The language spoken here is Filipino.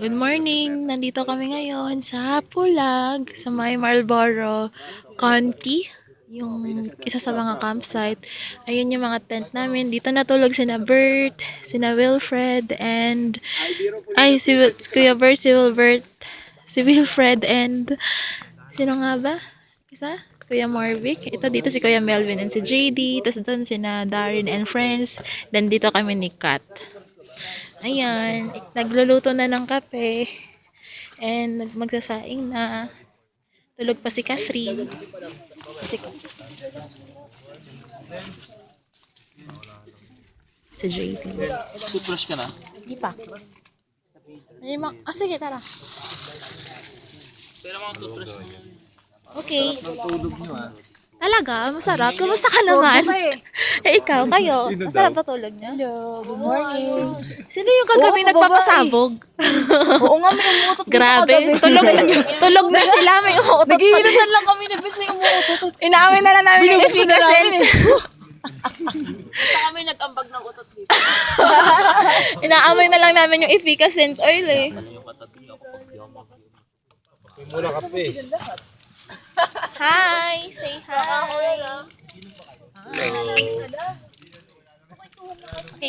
Good morning! Nandito kami ngayon sa Pulag, sa may Marlboro County, yung isa sa mga campsite. Ayun yung mga tent namin. Dito natulog sina Bert, sina Wilfred, and Kuya Bert, si Wilfred, and sino nga ba? Isa? Kuya Marvic. Ito dito si Kuya Melvin and si JD. Tapos doon sina Darin and friends. Then dito kami ni Kat. Ayan, nagluluto na ng kape. And magsasaing na. Tulog pa si Catherine. Si JD. Toothbrush ka na? Hindi pa. Sige, tara. Pero mga toothbrush mo. Okay. Tulog nyo Talaga? Masarap? Kumusta ka naman? Ikaw, kayo? Masarap na tulog niya? Hello, good morning. Sino yung kagabi nagpapasabog? Oo nga, may umuutot dito Grabe. kagabi. Tulog na sila. May umuutot pa. Nagihinutan lang kami, nagbis may umuutot. Inaamin na lang namin yung efficacy. Basta kami nag-ambag ng utot dito. Inaamoy na lang namin yung efficacent oil eh. Muna kape. Hi! Say hi!